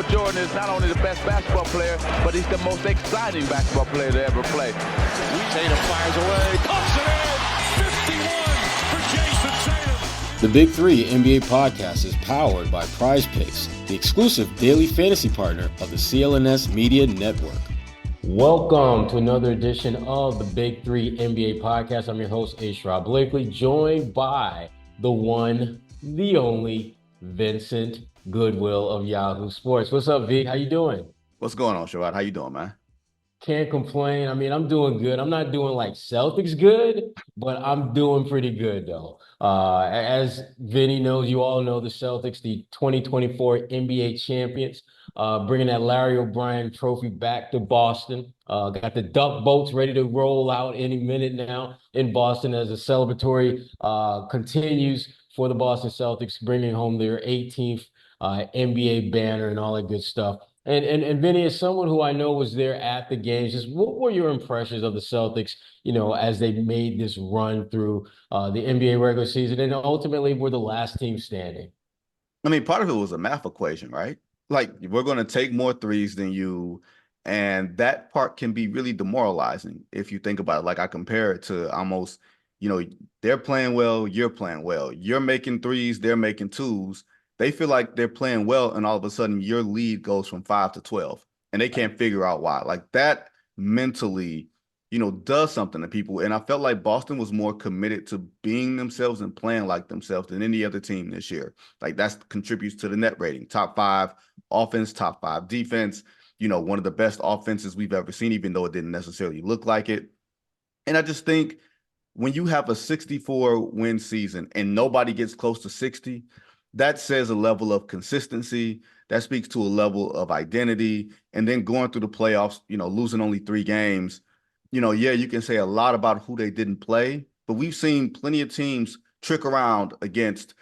Michael Jordan is not only the best basketball player, but he's the most exciting basketball player to ever play. Tatum fires away, pumps it in, 51 for Jason Tatum. The Big Three NBA podcast is powered by Prize Picks, the exclusive daily fantasy partner of the CLNS Media Network. Welcome to another edition of the Big Three NBA podcast. I'm your host, Sherrod Blakely, joined by the one, the only, Vincent Goodwill of Yahoo Sports. What's up, V? How you doing? What's going on, Sherrod? How you doing, man? Can't complain. I mean, I'm doing good. I'm not doing like Celtics good, but I'm doing pretty good, though. As Vinnie knows, you all know the Celtics, the 2024 NBA champions, bringing that Larry O'Brien trophy back to Boston. Got the duck boats ready to roll out any minute now in Boston as the celebratory continues for the Boston Celtics, bringing home their 18th NBA banner and all that good stuff. And Vinny, as someone who I know was there at the games, just what were your impressions of the Celtics, as they made this run through the NBA regular season and ultimately were the last team standing? I mean, part of it was a math equation, right? Like, we're going to take more threes than you, and that part can be really demoralizing if you think about it. Like, I compare it to almost, they're playing well, you're playing well. You're making threes, they're making twos. They feel like they're playing well, and all of a sudden your lead goes from 5 to 12, and they can't figure out why. Like, that mentally, does something to people. And I felt like Boston was more committed to being themselves and playing like themselves than any other team this year. Like, that contributes to the net rating. Top 5 offense, top 5 defense, one of the best offenses we've ever seen, even though it didn't necessarily look like it. And I just think when you have a 64-win season and nobody gets close to 60, that says a level of consistency. That speaks to a level of identity. And then going through the playoffs, losing only 3 games, you can say a lot about who they didn't play, but we've seen plenty of teams trick around against,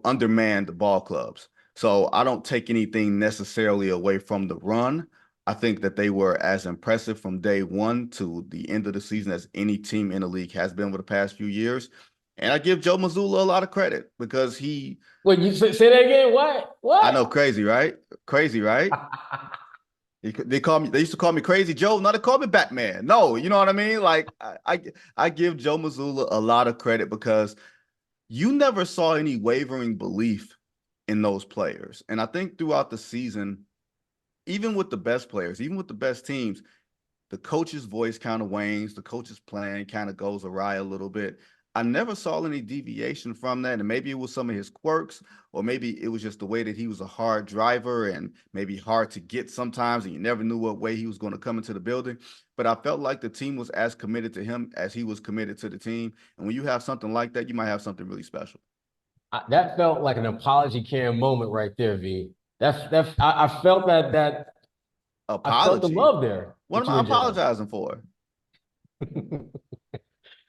undermanned ball clubs. So I don't take anything necessarily away from the run. I think that they were as impressive from day one to the end of the season as any team in the league has been over the past few years. And I give Joe Mazzulla a lot of credit because he... Wait, you say that again? What? I know, crazy, right? Crazy, right? They used to call me Crazy Joe. Now they call me Batman. No, you know what I mean? Like, I give Joe Mazzulla a lot of credit because you never saw any wavering belief in those players. And I think throughout the season, even with the best players, even with the best teams, the coach's voice kind of wanes. The coach's plan kind of goes awry a little bit. I never saw any deviation from that, and maybe it was some of his quirks, or maybe it was just the way that he was a hard driver and maybe hard to get sometimes, and you never knew what way he was going to come into the building. But I felt like the team was as committed to him as he was committed to the team. And when you have something like that, you might have something really special. That felt like an apology cam moment right there, V. I felt that apology. I felt the love there. What am I apologizing for?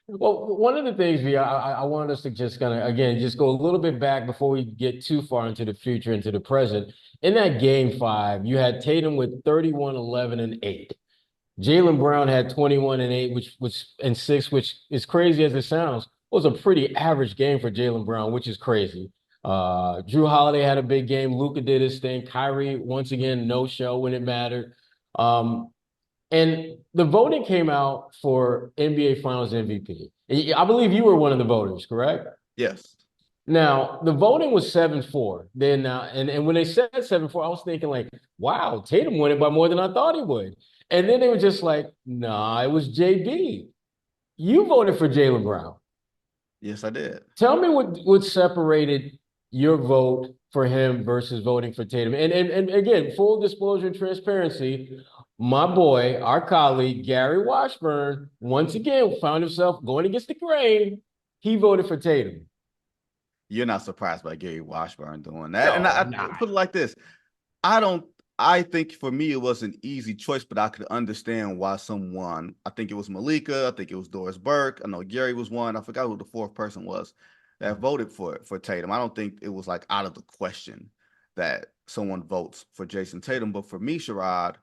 Well, one of the things, V, I wanted us to just kind of, again, just go a little bit back before we get too far into the future, into the present. In that game 5, you had Tatum with 31, 11, and 8. Jaylen Brown had 21 and 8, and 6, which is crazy as it sounds, was a pretty average game for Jaylen Brown, which is crazy. Jrue Holiday had a big game. Luka did his thing. Kyrie, once again, no show when it mattered. And the voting came out for NBA Finals MVP. I believe you were one of the voters, correct? Yes. Now, the voting was 7-4. Then, and when they said 7-4, I was thinking like, wow, Tatum won it by more than I thought he would. And then they were just like, nah, it was JB. You voted for Jaylen Brown. Yes, I did. Tell me what separated your vote for him versus voting for Tatum. And again, full disclosure and transparency, my boy, our colleague, Gary Washburn, once again found himself going against the grain. He voted for Tatum. You're not surprised by Gary Washburn doing that. No, and I put it like this. I think for me, it was an easy choice, but I could understand why someone, I think it was Malika, I think it was Doris Burke. I know Gary was one. I forgot who the 4th person was that voted for Tatum. I don't think it was like out of the question that someone votes for Jason Tatum. But for me, Sherrod,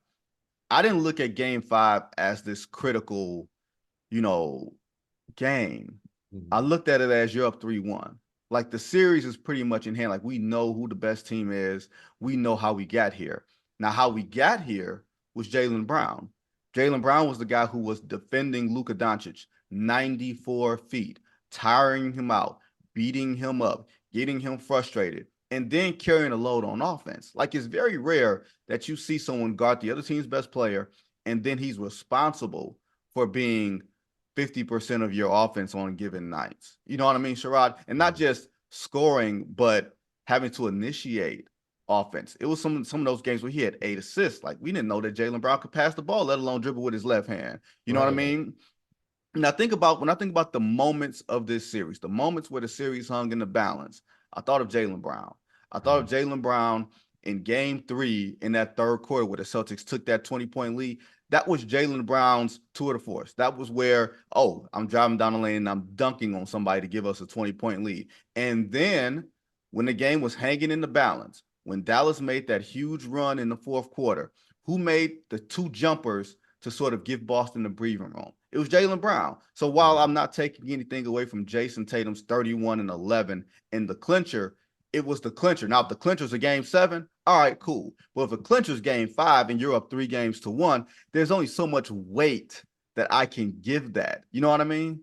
I didn't look at game 5 as this critical, game. Mm-hmm. I looked at it as you're up 3-1. Like, the series is pretty much in hand. Like, we know who the best team is. We know how we got here. Now, how we got here was Jaylen Brown. Jaylen Brown was the guy who was defending Luka Doncic 94 feet, tiring him out, beating him up, getting him frustrated, and then carrying a load on offense. Like, it's very rare that you see someone guard the other team's best player, and then he's responsible for being 50% of your offense on given nights. You know what I mean, Sherrod? And not just scoring, but having to initiate offense. It was some of those games where he had 8 assists. Like, we didn't know that Jaylen Brown could pass the ball, let alone dribble with his left hand. You know what I mean? And when I think about the moments of this series, the moments where the series hung in the balance, I thought of Jaylen Brown. I thought of Jaylen Brown in game 3 in that third quarter where the Celtics took that 20-point lead. That was Jaylen Brown's tour de force. That was where, I'm driving down the lane and I'm dunking on somebody to give us a 20-point lead. And then when the game was hanging in the balance, when Dallas made that huge run in the fourth quarter, who made the 2 jumpers to sort of give Boston the breathing room? It was Jaylen Brown. So while I'm not taking anything away from Jason Tatum's 31 and 11 in the clincher, it was the clincher. Now, if the clincher's a game 7, all right, cool. But if the clincher's game 5 and you're up 3-1, there's only so much weight that I can give that. You know what I mean?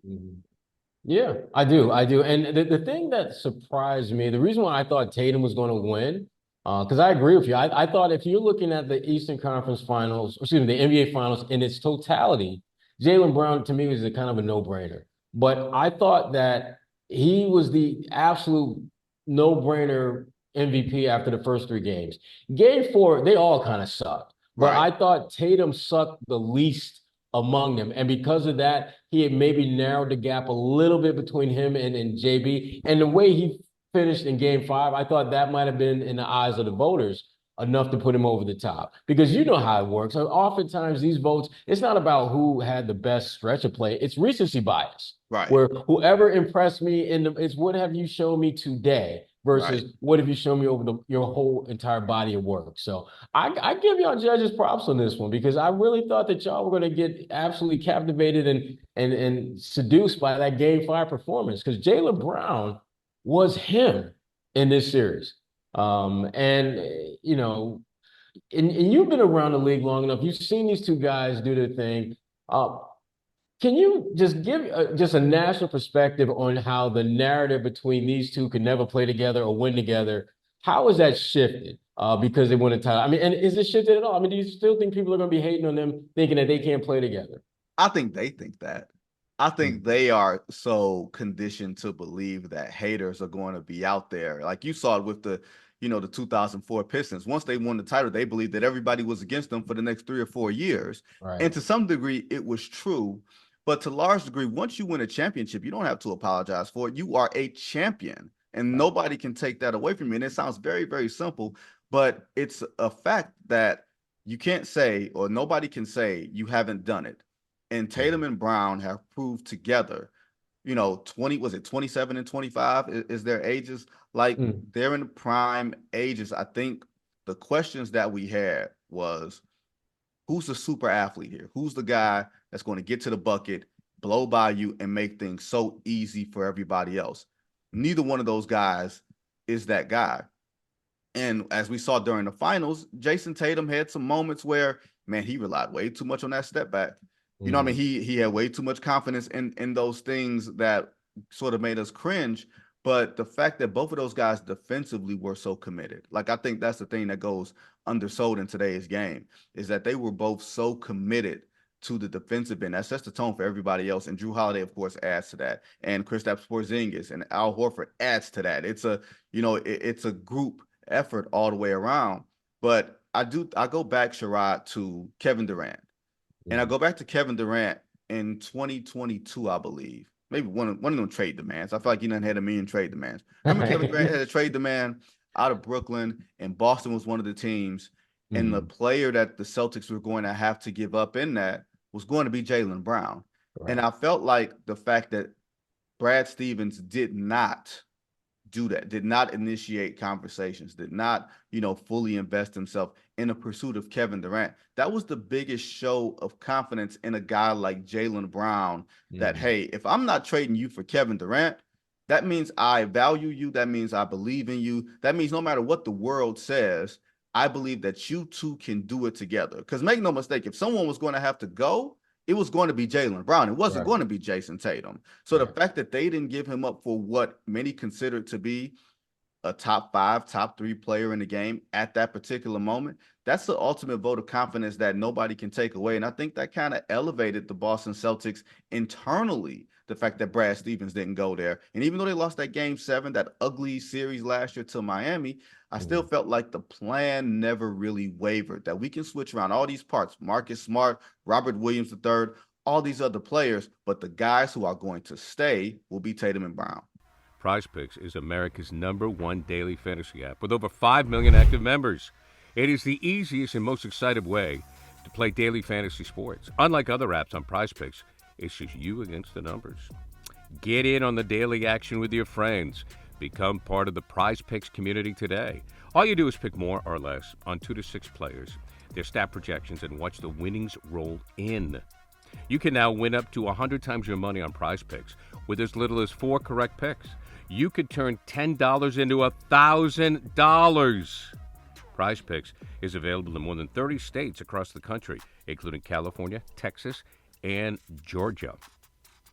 Yeah, I do. And the thing that surprised me, the reason why I thought Tatum was going to win, because I agree with you. I thought if you're looking at the Eastern Conference Finals, excuse me, the NBA Finals in its totality, Jaylen Brown to me was a kind of a no-brainer. But I thought that he was the absolute no-brainer MVP after the first 3 games. Game 4, they all kind of sucked. But Right. I thought Tatum sucked the least among them. And because of that, he had maybe narrowed the gap a little bit between him and JB. And the way he finished in game 5, I thought that might have been, in the eyes of the voters, enough to put him over the top. Because you know how it works. So oftentimes these votes, it's not about who had the best stretch of play. It's recency bias. Right. Where whoever impressed me it's what have you shown me today versus what have you shown me over your whole entire body of work. So I give y'all judges props on this one because I really thought that y'all were going to get absolutely captivated and seduced by that game 5 performance because Jaylen Brown was him in this series. And you've been around the league long enough. You've seen these 2 guys do their thing. Can you just give just a national perspective on how the narrative between these 2 could never play together or win together? How has that shifted because they won a title? I mean, and is it shifted at all? I mean, do you still think people are going to be hating on them, thinking that they can't play together? I think they think that. I think they are so conditioned to believe that haters are going to be out there. Like you saw it with the 2004 Pistons. Once they won the title, they believed that everybody was against them for the next 3 or 4 years. Right. And to some degree, it was true. But to a large degree, once you win a championship, you don't have to apologize for it. You are a champion, and nobody can take that away from you. And it sounds very, very simple, but it's a fact that you can't say, or nobody can say, you haven't done it. And Tatum and Brown have proved together, 27 and 25 is their ages. Like they're in the prime ages. I think the questions that we had was, who's the super athlete here? Who's the guy that's going to get to the bucket, blow by you, and make things so easy for everybody else? Neither one of those guys is that guy. And as we saw during the finals, Jason Tatum had some moments where, man, he relied way too much on that step back. You know what I mean? He had way too much confidence in those things that sort of made us cringe. But the fact that both of those guys defensively were so committed, like I think that's the thing that goes undersold in today's game, is that they were both so committed to the defensive end. That sets the tone for everybody else. And Jrue Holiday, of course, adds to that. And Kristaps Porzingis and Al Horford adds to that. It's a group effort all the way around. But I go back, Sherrod, to Kevin Durant. And I go back to Kevin Durant in 2022, I believe. Maybe one of them trade demands. I feel like he done had a million trade demands. Remember Kevin Durant had a trade demand out of Brooklyn, and Boston was one of the teams. And the player that the Celtics were going to have to give up in that was going to be Jaylen Brown. Right. And I felt like the fact that Brad Stevens did not do that, did not initiate conversations, did not, fully invest himself in a pursuit of Kevin Durant. That was the biggest show of confidence in a guy like Jaylen Brown that, hey, if I'm not trading you for Kevin Durant, that means I value you. That means I believe in you. That means no matter what the world says, I believe that you two can do it together. Because make no mistake, if someone was going to have to go, it was going to be Jaylen Brown. It wasn't going to be Jason Tatum. So the fact that they didn't give him up for what many considered to be a top 5, top 3 player in the game at that particular moment, that's the ultimate vote of confidence that nobody can take away. And I think that kind of elevated the Boston Celtics internally, the fact that Brad Stevens didn't go there. And even though they lost that game 7, that ugly series last year to Miami, I still felt like the plan never really wavered, that we can switch around all these parts, Marcus Smart, Robert Williams III, all these other players, but the guys who are going to stay will be Tatum and Brown. PrizePicks is America's #1 daily fantasy app with over 5 million active members. It is the easiest and most exciting way to play daily fantasy sports. Unlike other apps on PrizePicks, it's just you against the numbers. Get in on the daily action with your friends. Become part of the PrizePicks community today. All you do is pick more or less on 2 to 6 players, their stat projections, and watch the winnings roll in. You can now win up to 100 times your money on PrizePicks with as little as 4 correct picks. You could turn $10 into $1,000. PrizePicks is available in more than 30 states across the country, including California, Texas, and Georgia.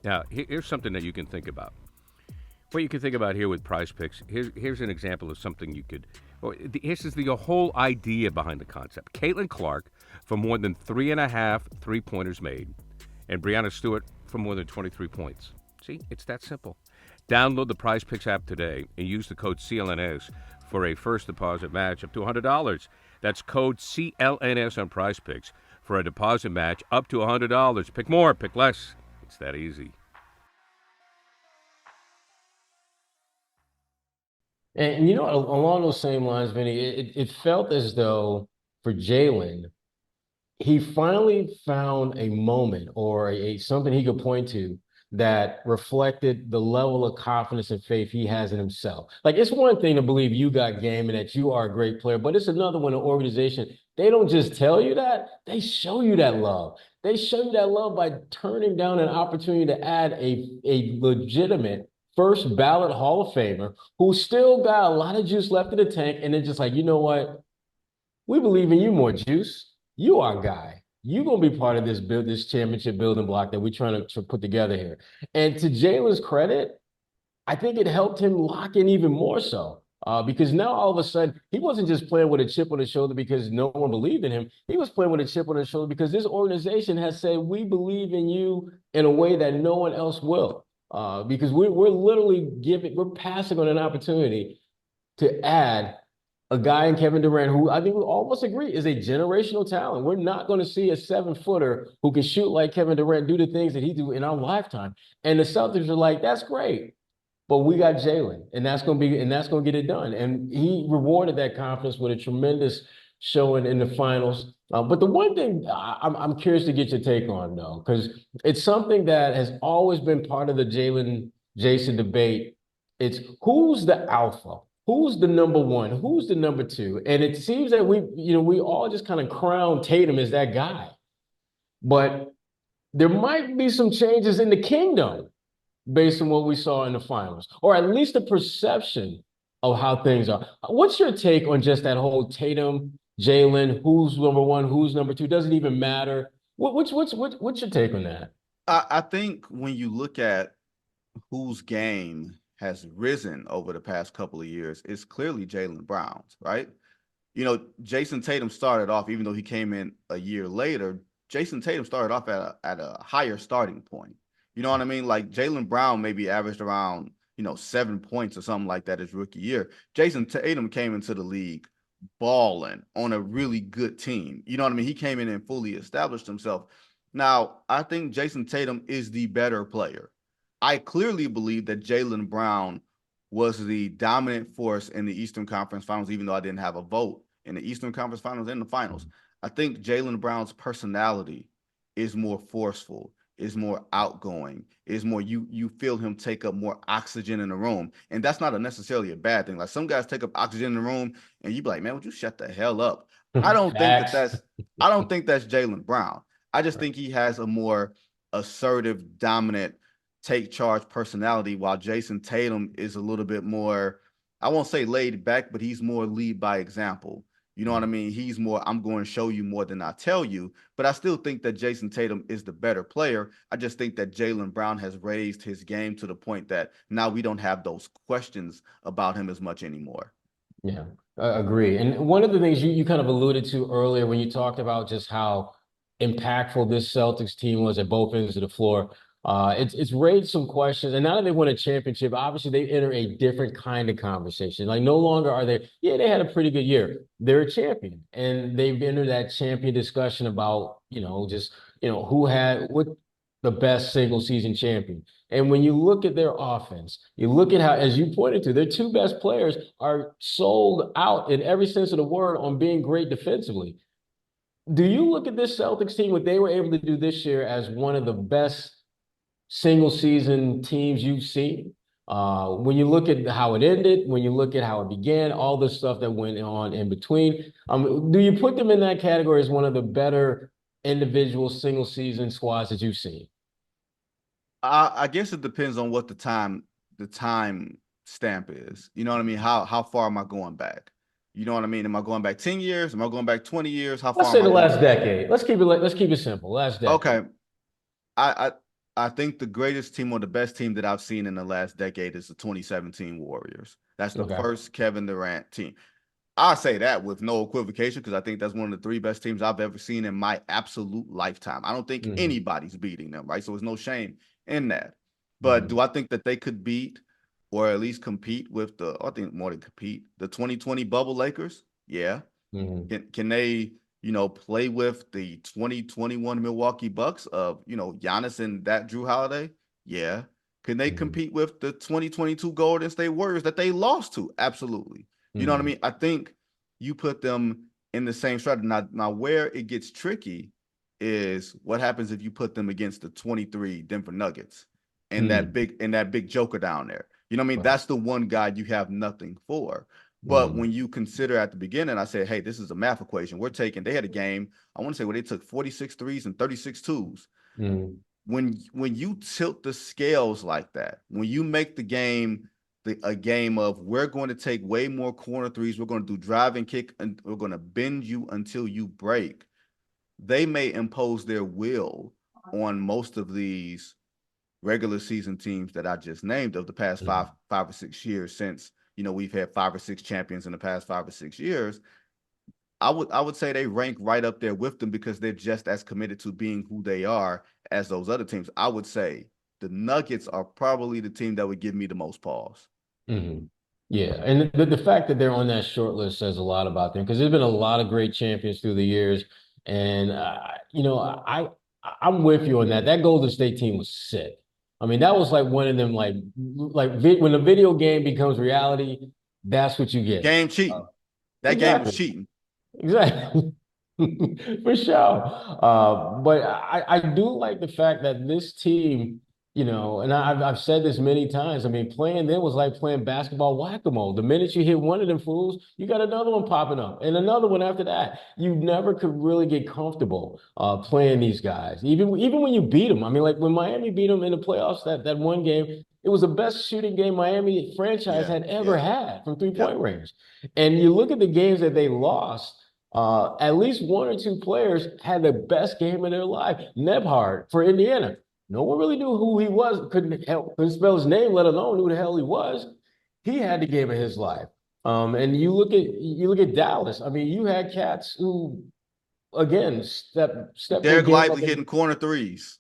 Now, here's something that you can think about. What you can think about here with PrizePicks, here's an example of something you could, this is the whole idea behind the concept. Caitlin Clark for more than 3.5 3-pointers made, and Breanna Stewart for more than 23 points. See, it's that simple. Download the PrizePicks app today and use the code CLNS for a first deposit match up to $100. That's code CLNS on PrizePicks for a deposit match up to $100. Pick more, pick less. It's that easy. And along those same lines, Vinny, it felt as though for Jaylen, he finally found a moment or something he could point to that reflected the level of confidence and faith he has in himself. Like, it's one thing to believe you got game and that you are a great player, but it's another when an organization, they don't just tell you that, they show you that love. They show you that love by turning down an opportunity to add a legitimate first ballot Hall of Famer who still got a lot of juice left in the tank, and then just like, you know what? We believe in you more, Juice. You our guy. You're going to be part of this championship building block that we're trying to put together here. And to Jaylen's credit, I think it helped him lock in even more so. Because now all of a sudden, he wasn't just playing with a chip on his shoulder because no one believed in him. He was playing with a chip on his shoulder because this organization has said, we believe in you in a way that no one else will. Because we're literally we're passing on an opportunity to add a guy in Kevin Durant who I think we almost agree is a generational talent. We're not going to see a 7-footer who can shoot like Kevin Durant do the things that he do in our lifetime. And the Celtics are like, that's great, but we got Jaylen, and that's going to get it done. And he rewarded that confidence with a tremendous showing in the finals. But the one thing I'm curious to get your take on, though, because it's something that has always been part of the Jaylen Jason debate. It's who's the alpha? Who's the number one? Who's the number two? And it seems that we all just kind of crown Tatum as that guy. But there might be some changes in the kingdom based on what we saw in the finals, or at least the perception of how things are. What's your take on just that whole Tatum, Jaylen, who's number one, who's number two? Doesn't even matter. What's your take on that? I think when you look at whose game has risen over the past couple of years, it's clearly Jaylen Brown's, right? Jason Tatum started off, even though he came in a year later, Jason Tatum started off at a higher starting point. You know what I mean? Like Jaylen Brown maybe averaged around, 7 points or something like that his rookie year. Jason Tatum came into the league balling on a really good team. You know what I mean? He came in and fully established himself. Now, I think Jason Tatum is the better player. I clearly believe that Jaylen Brown was the dominant force in the Eastern Conference Finals, even though I didn't have a vote in the Eastern Conference Finals and the Finals. I think Jaylen Brown's personality is more forceful, is more outgoing, is more, you feel him take up more oxygen in the room. And that's not necessarily a bad thing. Like some guys take up oxygen in the room and you be like, man, would you shut the hell up? I don't think that's Jaylen Brown. I just think he has a more assertive, dominant, take charge personality, while Jason Tatum is a little bit more, I won't say laid back, but he's more lead by example. You know what I mean? He's more, I'm going to show you more than I tell you. But I still think that Jason Tatum is the better player. I just think that Jaylen Brown has raised his game to the point that now we don't have those questions about him as much anymore. Yeah, I agree. And one of the things you kind of alluded to earlier when you talked about just how impactful this Celtics team was at both ends of the floor, it's raised some questions. And now that they won a championship, obviously they enter a different kind of conversation. Like no longer are they, yeah, they had a pretty good year. They're a champion, and they've entered that champion discussion about, just, who had what the best single season champion. And when you look at their offense, you look at how, as you pointed to, their two best players are sold out in every sense of the word on being great defensively. Do you look at this Celtics team, what they were able to do this year, as one of the best single season teams you've seen? When you look at how it ended, when you look at how it began, all the stuff that went on in between, do you put them in that category as one of the better individual single season squads that you've seen? I guess it depends on what the time stamp is. You know what I mean? How far am I going back? You know what I mean? Am I going back 10 years? Am I going back 20 years? How far Let's say am I the going last decade. Let's keep it simple. Last decade. Okay. I think the greatest team or the best team that I've seen in the last decade is the 2017 Warriors. That's the first Kevin Durant team. I say that with no equivocation because I think that's one of the three best teams I've ever seen in my absolute lifetime. I don't think anybody's beating them, right? So there's no shame in that. But do I think that they could beat or at least compete with I think more than compete, the 2020 bubble Lakers? Yeah. Can they, play with the 2021 Milwaukee Bucks of, Giannis and that Jrue Holiday? Yeah. Can they compete with the 2022 Golden State Warriors that they lost to? Absolutely. You know what I mean? I think you put them in the same strategy. Now where it gets tricky is what happens if you put them against the 23 Denver Nuggets and that big joker down there. You know what I mean? That's the one guy you have nothing for. But when you consider at the beginning, I said, hey, this is a math equation. They had a game, I want to say where they took 46 threes and 36 twos. When you tilt the scales like that, when you make the game a game of we're going to take way more corner threes, we're going to do drive and kick, and we're going to bend you until you break, they may impose their will on most of these regular season teams that I just named of the past five or 6 years since, we've had 5 or 6 champions in the past 5 or 6 years. I would say they rank right up there with them because they're just as committed to being who they are as those other teams. I would say the Nuggets are probably the team that would give me the most pause. Yeah, and the fact that they're on that short list says a lot about them because there's been a lot of great champions through the years, and I'm with you on that. That Golden State team was sick. I mean, that was like one of them, like when a video game becomes reality, that's what you get. Game cheating. That game was cheating. Exactly. For sure. But I do like the fact that this team, and I've said this many times. I mean, playing them was like playing basketball whack-a-mole. The minute you hit one of them fools, you got another one popping up and another one after that. You never could really get comfortable playing these guys, even when you beat them. I mean, like when Miami beat them in the playoffs, that one game, it was the best shooting game Miami franchise had ever had from three-point range. And you look at the games that they lost, at least one or two players had the best game of their life. Nebhard for Indiana. No one really knew who he was, couldn't spell his name, let alone who the hell he was. He had the game of his life. And you look at Dallas. I mean, you had cats who, again, stepped. Derek Lively hitting corner threes.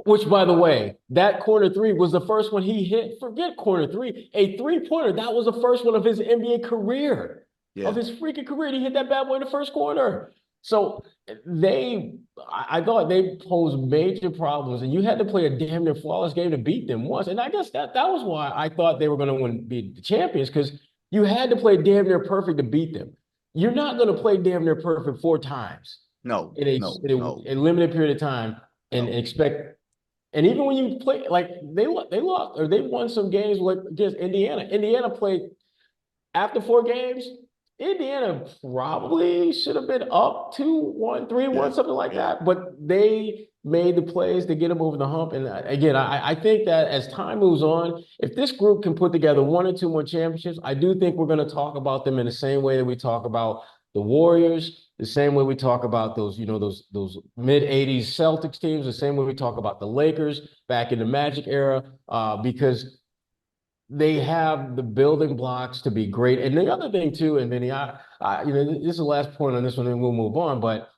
Which, by the way, that corner three was the first one he hit. Forget corner three, a three-pointer. That was the first one of his NBA career. Of his freaking career. He hit that bad boy in the first quarter. So I thought they posed major problems, and you had to play a damn near flawless game to beat them once. And I guess that was why I thought they were going to be the champions, because you had to play damn near perfect to beat them. You're not going to play damn near perfect 4 times. No. In a limited period of time and expect. And even when you play, like they lost or they won some games like against Indiana. Indiana played after 4 games. Indiana probably should have been up 2-1, 3-1, something like that. But they made the plays to get them over the hump. And again, I think that as time moves on, if this group can put together 1 or 2 more championships, I do think we're going to talk about them in the same way that we talk about the Warriors, the same way we talk about those, those mid-'80s Celtics teams, the same way we talk about the Lakers back in the Magic era, because they have the building blocks to be great. And the other thing too, and Vinny, this is the last point on this one, and we'll move on. But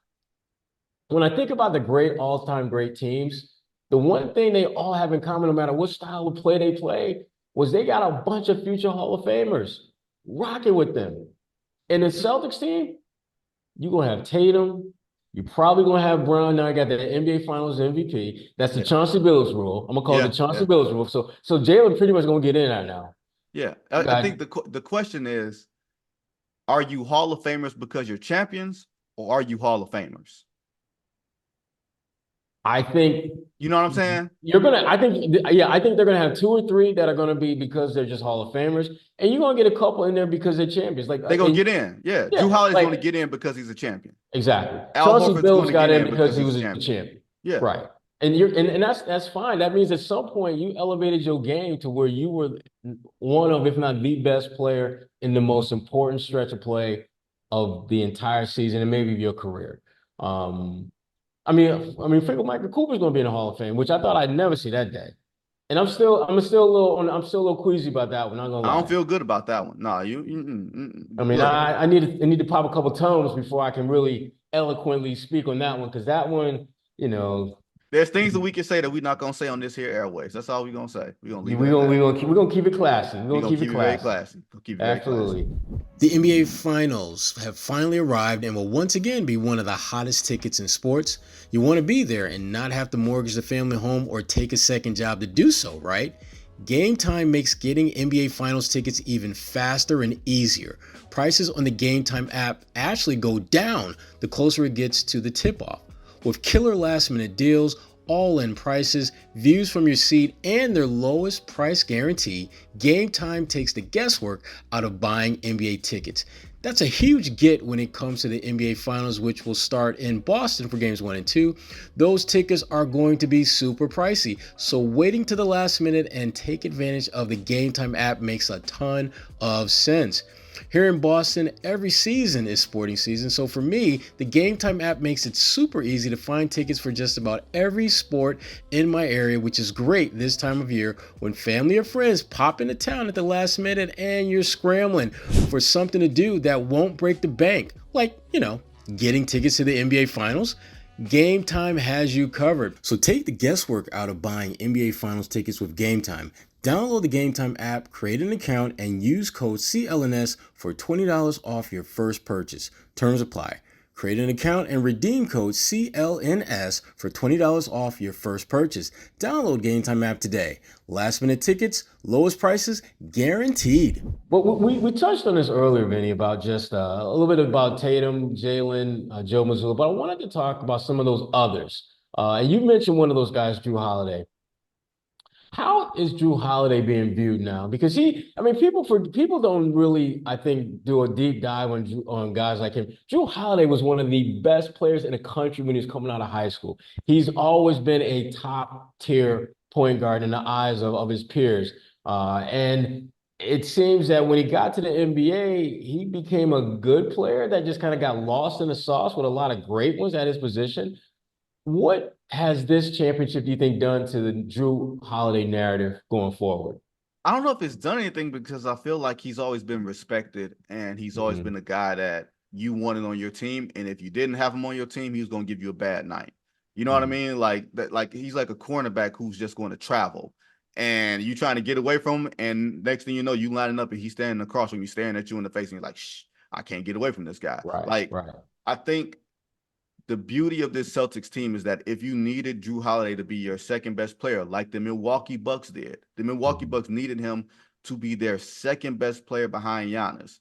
when I think about the great all-time great teams, the one thing they all have in common, no matter what style of play they play, was they got a bunch of future Hall of Famers rocking with them. And the Celtics team, you're gonna have Tatum. You're probably gonna have Brown. Now I got the NBA Finals MVP. That's the Chauncey Billups rule. I'm gonna call it the Chauncey Billups rule. So Jaylen pretty much gonna get in there now. Yeah, I think the question is, are you Hall of Famers because you're champions, or are you Hall of Famers? I think you know what I'm saying. I think they're gonna have 2 or 3 that are gonna be because they're just Hall of Famers, and you're gonna get a couple in there because they're champions. Like they're gonna get in. Yeah, Jrue Holiday's gonna get in because he's a champion. Exactly. Al Chauncey Billups got in because he was a champion. Yeah. Right. And that's fine. That means at some point you elevated your game to where you were one of, if not the best player in the most important stretch of play of the entire season and maybe of your career. I mean, Michael Cooper's going to be in the Hall of Fame, which I thought I'd never see that day. And I'm still a little queasy about that one. Not gonna lie. I don't feel good about that one. No, I need to pop a couple tones before I can really eloquently speak on that one, because that one, there's things that we can say that we're not gonna say on this here airways. That's all we're gonna say. We're gonna keep it classy. We're gonna keep it very classy. Absolutely. The NBA Finals have finally arrived and will once again be one of the hottest tickets in sports. You want to be there and not have to mortgage the family home or take a second job to do so, right? Game Time makes getting NBA Finals tickets even faster and easier. Prices on the Game Time app actually go down the closer it gets to the tip-off. With killer last-minute deals, all-in prices, views from your seat, and their lowest price guarantee, Game Time takes the guesswork out of buying NBA tickets. That's a huge get when it comes to the NBA Finals, which will start in Boston for Games 1 and 2. Those tickets are going to be super pricey, so waiting to the last minute and take advantage of the Game Time app makes a ton of sense. Here in Boston, every season is sporting season, so for me, the Game Time app makes it super easy to find tickets for just about every sport in my area, which is great this time of year when family or friends pop into town at the last minute and you're scrambling for something to do that won't break the bank, like, getting tickets to the NBA Finals. Game Time has you covered. So take the guesswork out of buying NBA Finals tickets with Game Time. Download the Game Time app, create an account, and use code CLNS for $20 off your first purchase. Terms apply. Create an account and redeem code CLNS for $20 off your first purchase. Download Game Time app today. Last minute tickets, lowest prices, guaranteed. But we touched on this earlier, Vinny, about just a little bit about Tatum, Jaylen, Joe Mazzulla, but I wanted to talk about some of those others. And you mentioned one of those guys, Jrue Holiday. How is Jrue Holiday being viewed now? Because people don't really, I think, do a deep dive on guys like him. Jrue Holiday was one of the best players in the country when he was coming out of high school. He's always been a top tier point guard in the eyes of his peers. And it seems that when he got to the NBA, he became a good player that just kind of got lost in the sauce with a lot of great ones at his position. What has this championship, do you think, done to the Jrue Holiday narrative going forward? I don't know if it's done anything, because I feel like he's always been respected, and he's always been a guy that you wanted on your team. And if you didn't have him on your team, he was going to give you a bad night. You know what I mean? Like that, like he's like a cornerback who's just going to travel, and you trying to get away from him. And next thing you know, you lining up and he's standing across from you, staring at you in the face, and you're like, shh, I can't get away from this guy. Right. I think the beauty of this Celtics team is that if you needed Jrue Holiday to be your second best player, like the Milwaukee Bucks did, the Milwaukee Bucks needed him to be their second best player behind Giannis.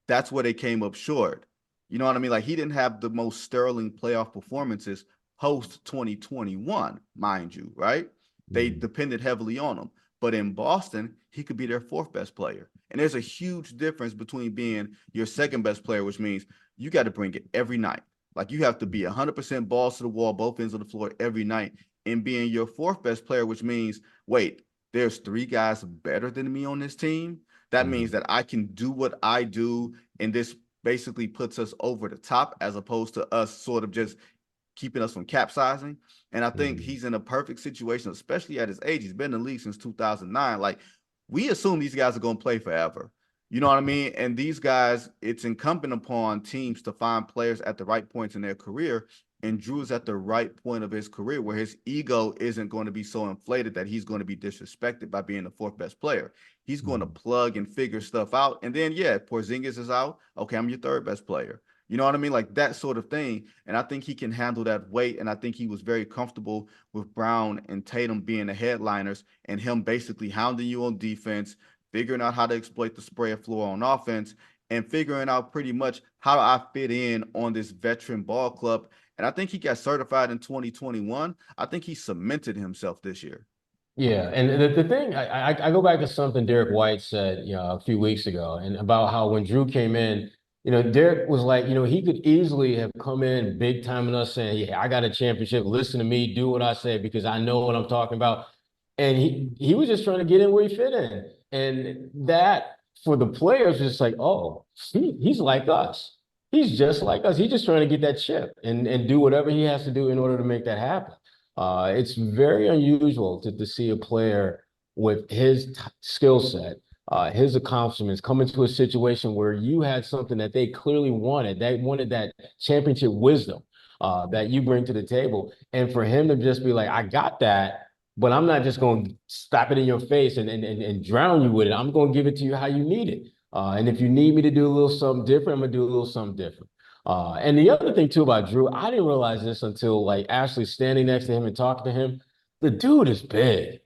That's where they came up short. You know what I mean? Like, he didn't have the most sterling playoff performances post 2021, mind you, right? They depended heavily on him. But in Boston, he could be their fourth best player. And there's a huge difference between being your second best player, which means you got to bring it every night. Like, you have to be 100% balls to the wall, both ends of the floor every night, and being your fourth best player, which means, wait, there's 3 guys better than me on this team. That means that I can do what I do in this basically puts us over the top as opposed to us sort of just keeping us from capsizing. And I think he's in a perfect situation, especially at his age. He's been in the league since 2009. Like, we assume these guys are going to play forever. You know what I mean? And these guys, it's incumbent upon teams to find players at the right points in their career. And Jrue's at the right point of his career where his ego isn't going to be so inflated that he's going to be disrespected by being the fourth best player. He's going to plug and figure stuff out. And then, yeah, Porzingis is out. Okay, I'm your third best player. You know what I mean? Like that sort of thing. And I think he can handle that weight. And I think he was very comfortable with Brown and Tatum being the headliners and him basically hounding you on defense, figuring out how to exploit the spread floor on offense, and figuring out pretty much how do I fit in on this veteran ball club. And I think he got certified in 2021. I think he cemented himself this year. Yeah, and the thing, I go back to something Derek White said, a few weeks ago, and about how when Jrue came in, Derek was like, he could easily have come in big time and us saying, yeah, I got a championship, listen to me, do what I say because I know what I'm talking about. And he was just trying to get in where he fit in. And that for the players was just like, oh, he's like us. He's just like us. He's just trying to get that chip and do whatever he has to do in order to make that happen. It's very unusual to see a player with his skill set, his accomplishments come into a situation where you had something that they clearly wanted. They wanted that championship wisdom that you bring to the table. And for him to just be like, I got that, but I'm not just going to slap it in your face and drown you with it. I'm going to give it to you how you need it. And if you need me to do a little something different, I'm going to do a little something different. And the other thing too about Jrue, I didn't realize this until like actually standing next to him and talking to him. The dude is big.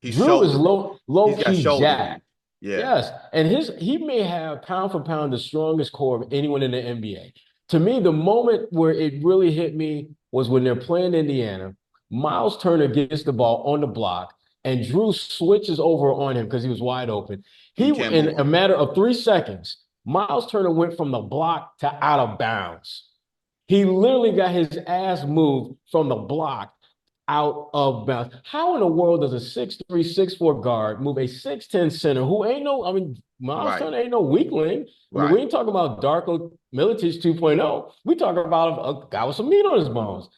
Jrue is low key jacked. Yeah. Yes, and he may have pound for pound the strongest core of anyone in the NBA. To me, the moment where it really hit me was when they're playing Indiana. Miles Turner gets the ball on the block, and Jrue switches over on him because he was wide open. In a matter of 3 seconds, Miles Turner went from the block to out of bounds. He literally got his ass moved from the block out of bounds. How in the world does a 6'3", 6'4" guard move a 6'10" center who Miles Turner ain't no weakling. We ain't talking about Darko Milicic 2.0. We talking about a guy with some meat on his bones.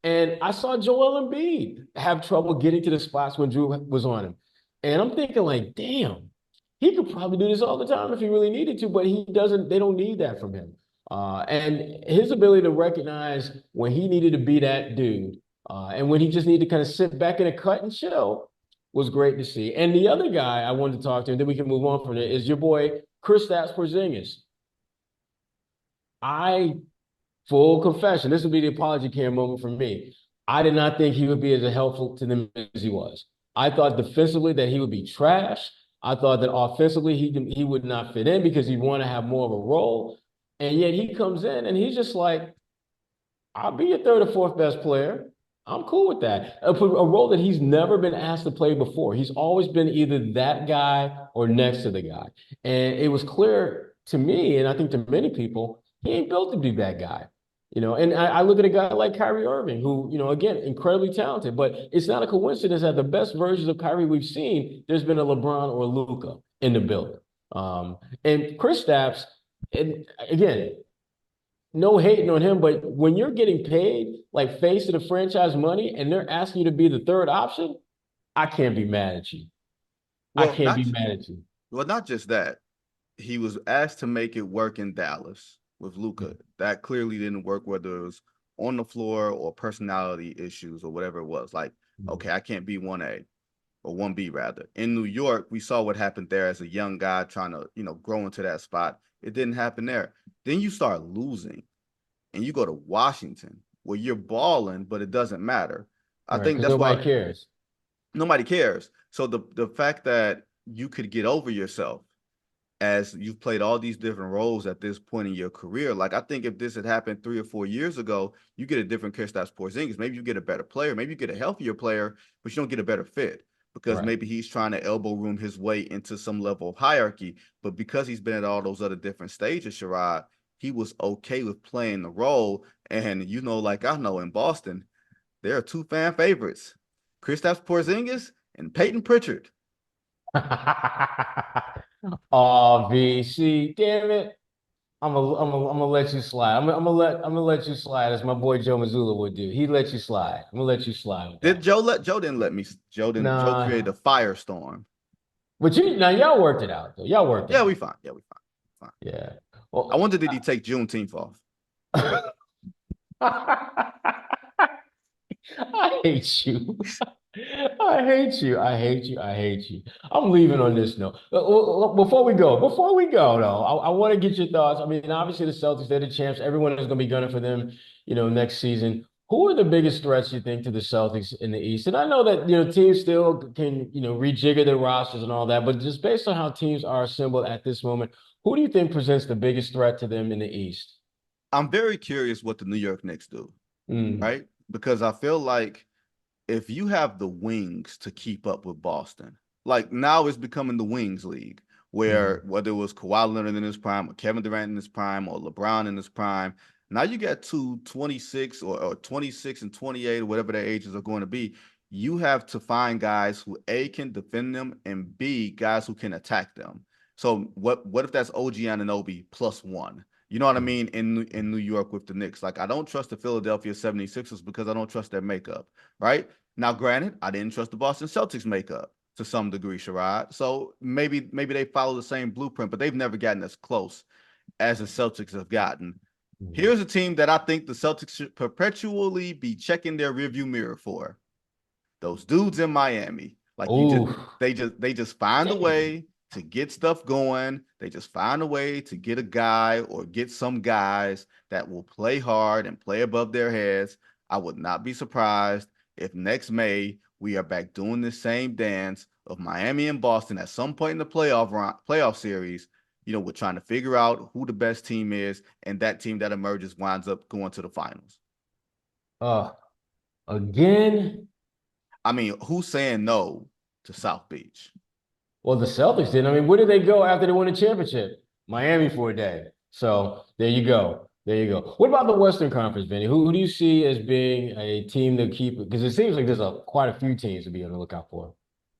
And I saw Joel Embiid have trouble getting to the spots when Jrue was on him. And I'm thinking like, damn, he could probably do this all the time if he really needed to, but he doesn't. They don't need that from him. And his ability to recognize when he needed to be that dude and when he just needed to kind of sit back in a cut and chill was great to see. And the other guy I wanted to talk to, and then we can move on from it, is your boy, Kristaps Porzingis. Full confession, this would be the apology cam moment for me. I did not think he would be as helpful to them as he was. I thought defensively that he would be trash. I thought that offensively he would not fit in because he'd want to have more of a role. And yet he comes in and he's just like, I'll be your third or fourth best player. I'm cool with that. A role that he's never been asked to play before. He's always been either that guy or next to the guy. And it was clear to me, and I think to many people, he ain't built to be that guy. And I look at a guy like Kyrie Irving, who, again, incredibly talented, but it's not a coincidence that the best versions of Kyrie we've seen, there's been a LeBron or a Luka in the building. And Kristaps, and again, no hating on him, but when you're getting paid like face of the franchise money and they're asking you to be the third option, I can't be mad at you. Well, not just that. He was asked to make it work in Dallas with Luka. That clearly didn't work, whether it was on the floor or personality issues or whatever it was. Like, okay, I can't be 1A or 1B rather. In New York, we saw what happened there as a young guy trying to, grow into that spot. It didn't happen there. Then you start losing and you go to Washington where you're balling, but it doesn't matter. I think that's why nobody cares. So the fact that you could get over yourself as you've played all these different roles at this point in your career. Like, I think if this had happened 3 or 4 years ago, you get a different Kristaps Porzingis. Maybe you get a better player. Maybe you get a healthier player, but you don't get a better fit because maybe he's trying to elbow room his way into some level of hierarchy. But because he's been at all those other different stages, Sherrod, he was okay with playing the role. And, like I know in Boston, there are 2 fan favorites, Kristaps Porzingis and Peyton Pritchard. RVC, damn it. I'm gonna let you slide. I'm gonna let you slide as my boy Joe Mazzulla would do. He'd let you slide. I'm gonna let you slide with Did that. Joe let Joe didn't let me Joe created Nah, a firestorm. but now y'all worked it out though. Y'all worked it Yeah, we out. fine. Yeah, we fine. Fine. Yeah. I Well, wonder did he take Juneteenth off? I hate you. I hate you. I hate you. I hate you. I'm leaving on this note. Before we go though, I want to get your thoughts. I mean, obviously the Celtics, they're the champs. Everyone is going to be gunning for them, next season. Who are the biggest threats you think to the Celtics in the East? And I know that, teams still can, rejigger their rosters and all that, but just based on how teams are assembled at this moment, who do you think presents the biggest threat to them in the East? I'm very curious what the New York Knicks do, Mm, right? Because I feel like if you have the wings to keep up with Boston, like now it's becoming the wings league, where mm, whether it was Kawhi Leonard in his prime or Kevin Durant in his prime or LeBron in his prime, now you got two 26 or 26 and 28 or whatever their ages are going to be. You have to find guys who A can defend them and B guys who can attack them. So what if that's OG Anunoby plus one? You know what I mm, mean? In New York with the Knicks. Like I don't trust the Philadelphia 76ers because I don't trust their makeup, right? Now, granted, I didn't trust the Boston Celtics makeup to some degree, Sherrod. So maybe they follow the same blueprint, but they've never gotten as close as the Celtics have gotten. mm. Here's a team that I think the Celtics should perpetually be checking their rearview mirror for. Those dudes in Miami. Like Ooh. they just find a way to get stuff going. They just find a way to get a guy or get some guys that will play hard and play above their heads. I would not be surprised if next May we are back doing the same dance of Miami and Boston at some point in the playoff series. We're trying to figure out who the best team is, and that team that emerges winds up going to the finals. Uh, again? I mean, who's saying no to South Beach? Well, the Celtics did. I mean, where did they go after they won the championship? Miami for a day. So there you go. There you go. What about the Western Conference, Vinny? Who do you see as being a team to keep? Because it seems like there's quite a few teams to be on the lookout for.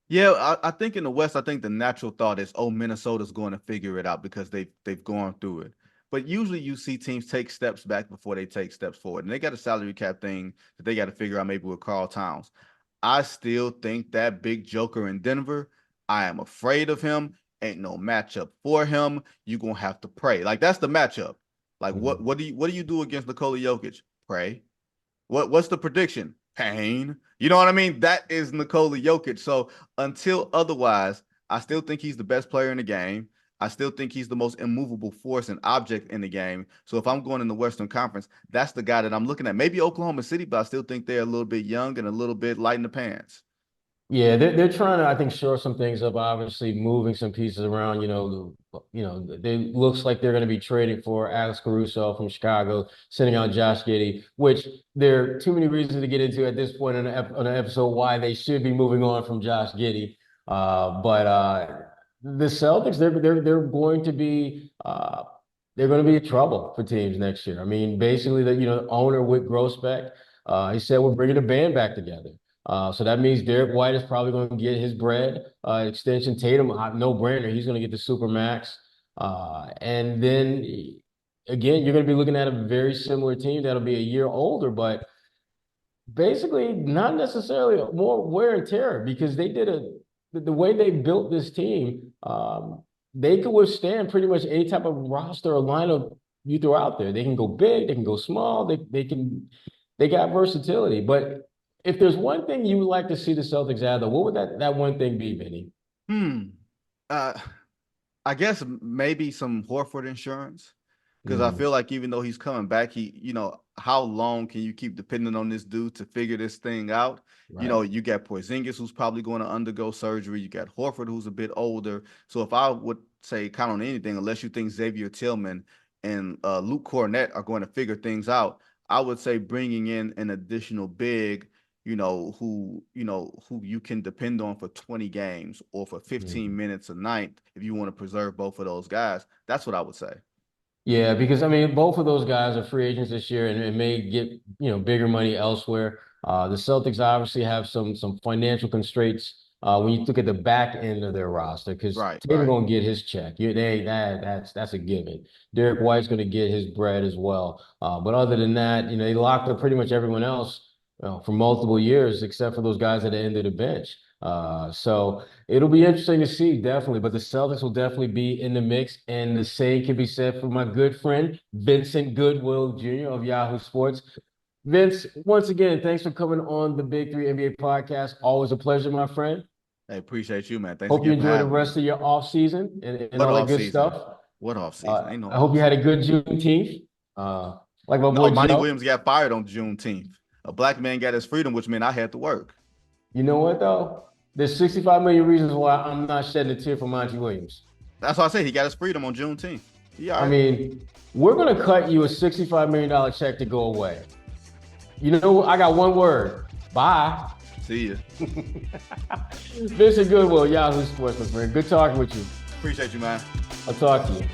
Yeah, I think in the West, I think the natural thought is, oh, Minnesota's going to figure it out because they've gone through it. But usually you see teams take steps back before they take steps forward. And they got a salary cap thing that they got to figure out maybe with Carl Towns. I still think that big joker in Denver, I am afraid of him. Ain't no matchup for him. You're gonna have to pray. Like that's the matchup. Like what Mhm. what do you do against Nikola Jokic? Pray. What's the prediction? Pain. You know what I mean? That is Nikola Jokic. So until otherwise, I still think he's the best player in the game. I still think he's the most immovable force and object in the game. So if I'm going in the Western Conference, that's the guy that I'm looking at. Maybe Oklahoma City, but I still think they're a little bit young and a little bit light in the pants. Yeah, they're trying to, I think, shore some things up. Obviously, moving some pieces around. They looks like they're going to be trading for Alex Caruso from Chicago, sending out Josh Giddey, which there are too many reasons to get into at this point on an episode why they should be moving on from Josh Giddey. But the Celtics, they're going to be they're going to be trouble for teams next year. I mean, basically, the owner Whit Grousbeck, he said we're bringing the band back together. So that means Derek White is probably going to get his bread extension. Tatum, no brainer, he's going to get the super max. And then again, you're going to be looking at a very similar team that'll be a year older, but basically not necessarily more wear and tear because the way they built this team, they could withstand pretty much any type of roster or lineup you throw out there. They can go big, they can go small, they got versatility. But if there's one thing you would like to see the Celtics add, though, what would that one thing be, Vinny? Hmm. Uh, I guess maybe some Horford insurance because I Mm, feel like even though he's coming back, how long can you keep depending on this dude to figure this thing out? right. You got Porzingis who's probably going to undergo surgery. You got Horford who's a bit older. So if I would say count on anything, unless you think Xavier Tillman and Luke Cornett are going to figure things out, I would say bringing in an additional big who you can depend on for 20 games or for 15 Mm. minutes a night if you want to preserve both of those guys. That's what I would say. Yeah, because I mean, both of those guys are free agents this year and may get, bigger money elsewhere. The Celtics obviously have some financial constraints when you look at the back end of their roster, because Right, Tatum right. gonna get his check. That's a given. Derek White's gonna get his bread as well. But other than that, they locked up pretty much everyone else for multiple years, except for those guys at the end of the bench. So it'll be interesting to see, definitely. But the Celtics will definitely be in the mix, and the same can be said for my good friend Vincent Goodwill Jr. of Yahoo Sports. Vince, once again, thanks for coming on the Big Three NBA podcast. Always a pleasure, my friend. Hey, appreciate you, man. Thanks Hope you again for enjoy the having rest me. of your off season and What all that off good season? stuff. What off season? Ain't no I hope you had a off good Juneteenth. Like my boy No, Monty Joe. Williams got fired on Juneteenth. A black man got his freedom, which meant I had to work. You know what though? There's 65 million reasons why I'm not shedding a tear for Monty Williams. That's why I say he got his freedom on Juneteenth. I mean, we're gonna cut you a $65 million check to go away. You know, I got one word. Bye. See ya. Vincent Goodwill, Yahoo Sports, my friend. Good talking with you. Appreciate you, man. I'll talk to you.